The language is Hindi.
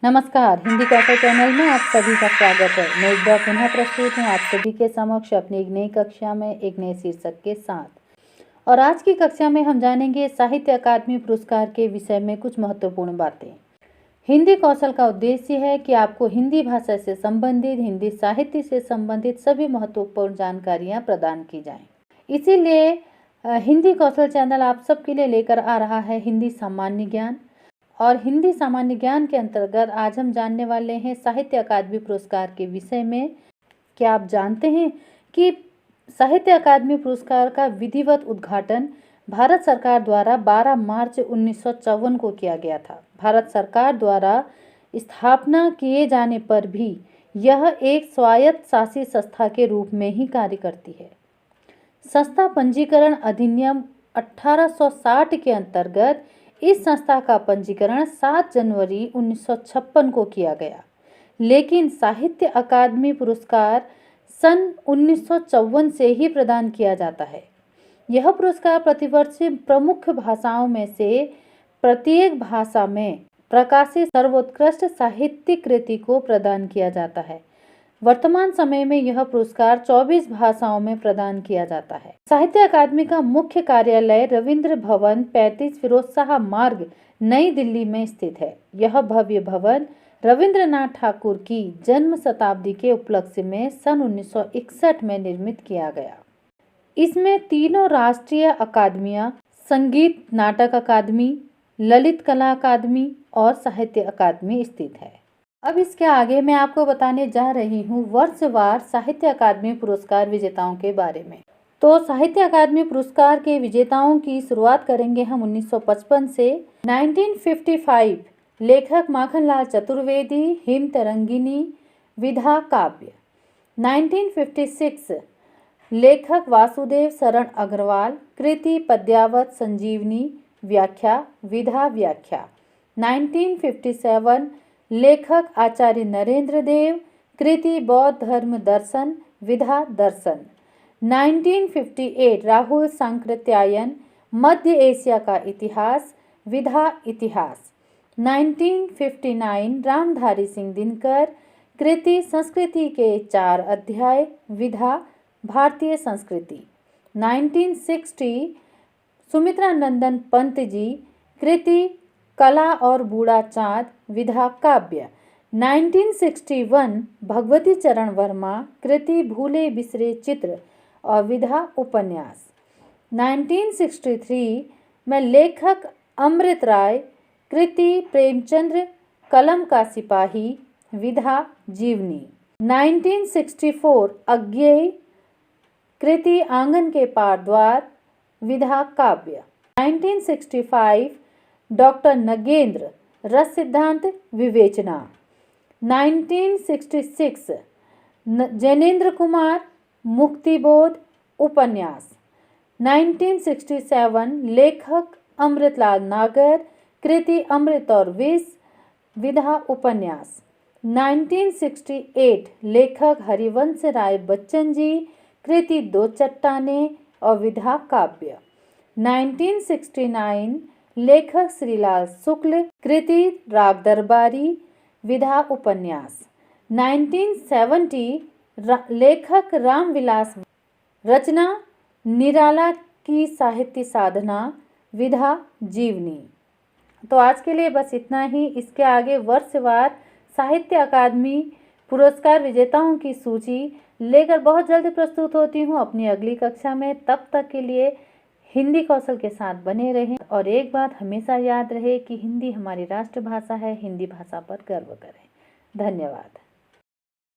नमस्कार, हिंदी कौशल चैनल में आप सभी का स्वागत है। मैं एक बार पुनः प्रस्तुत हूँ आप सभी के समक्ष अपनी एक नई कक्षा में एक नए शीर्षक के साथ। और आज की कक्षा में हम जानेंगे साहित्य अकादमी पुरस्कार के विषय में कुछ महत्वपूर्ण बातें। हिंदी कौशल का उद्देश्य है कि आपको हिंदी भाषा से संबंधित, हिंदी साहित्य से संबंधित सभी महत्वपूर्ण जानकारियाँ प्रदान की जाएँ। इसीलिए हिंदी कौशल चैनल आप सबके लिए लेकर आ रहा है हिंदी सामान्य ज्ञान। और हिंदी सामान्य ज्ञान के अंतर्गत आज हम जानने वाले हैं साहित्य अकादमी पुरस्कार के विषय में। क्या आप जानते हैं कि साहित्य अकादमी पुरस्कार का विधिवत उद्घाटन भारत सरकार द्वारा 12 मार्च 1954 को किया गया था। भारत सरकार द्वारा स्थापना किए जाने पर भी यह एक स्वायत्त शासी संस्था के रूप में ही कार्य करती है। संस्था पंजीकरण अधिनियम 1860 के अंतर्गत इस संस्था का पंजीकरण 7 जनवरी 1956 को किया गया, लेकिन साहित्य अकादमी पुरस्कार सन 1954 से ही प्रदान किया जाता है। यह पुरस्कार प्रतिवर्ष प्रमुख भाषाओं में से प्रत्येक भाषा में प्रकाशित सर्वोत्कृष्ट साहित्यिक कृति को प्रदान किया जाता है। वर्तमान समय में यह पुरस्कार 24 भाषाओं में प्रदान किया जाता है। साहित्य अकादमी का मुख्य कार्यालय रविंद्र भवन 35 फिरोज शाह मार्ग, नई दिल्ली में स्थित है। यह भव्य भवन रविंद्रनाथ ठाकुर की जन्म शताब्दी के उपलक्ष्य में सन 1961 में निर्मित किया गया। इसमें तीनों राष्ट्रीय अकादमियां, संगीत नाटक अकादमी, ललित कला अकादमी और साहित्य अकादमी स्थित है। अब इसके आगे मैं आपको बताने जा रही हूँ वर्षवार साहित्य अकादमी पुरस्कार विजेताओं के बारे में। तो साहित्य अकादमी पुरस्कार के विजेताओं की शुरुआत करेंगे हम 1955 से। 1955 लेखक माखनलाल चतुर्वेदी, हिम तरंगिनी, विधा काव्य। 1956 लेखक वासुदेव शरण अग्रवाल, कृति पद्यावत संजीवनी, व्याख्या विधा व्याख्या। 1957 लेखक आचार्य नरेंद्र देव, कृति बौद्ध धर्म दर्शन, विधा दर्शन। 1958 राहुल सांकृत्यायन, मध्य एशिया का इतिहास, विधा इतिहास। 1959 रामधारी सिंह दिनकर, कृति संस्कृति के 4 अध्याय, विधा भारतीय संस्कृति। 1960 सुमित्रा नंदन पंत जी, कृति कला और बूढ़ा चाँद, विधा काव्य। 1961 भगवती चरण वर्मा, कृति भूले बिसरे चित्र और विधा उपन्यास। 1963 में लेखक अमृत राय, कृति प्रेमचंद्र, कलम का सिपाही, विधा जीवनी। 1964 अज्ञेय, कृति आंगन के पार द्वार, विधा काव्य। 1965 डॉक्टर नगेंद्र, रस सिद्धांत विवेचना। 1966 जैनेन्द्र कुमार, मुक्तिबोध उपन्यास। 1967 लेखक अमृतलाल नागर, कृति अमृत और विष, विधा उपन्यास। 1968 लेखक हरिवंश राय बच्चन जी, कृति दो चट्टाने और विधा काव्य। 1969 लेखक श्रीलाल शुक्ल, कृति राग दरबारी, विधा उपन्यास। 1970 लेखक रामविलास, रचना निराला की साहित्य साधना, विधा जीवनी। तो आज के लिए बस इतना ही। इसके आगे वर्षवार साहित्य अकादमी पुरस्कार विजेताओं की सूची लेकर बहुत जल्द प्रस्तुत होती हूँ अपनी अगली कक्षा में। तब तक के लिए हिंदी कौशल के साथ बने रहें और एक बात हमेशा याद रहे कि हिंदी हमारी राष्ट्रभाषा है। हिंदी भाषा पर गर्व करें। धन्यवाद।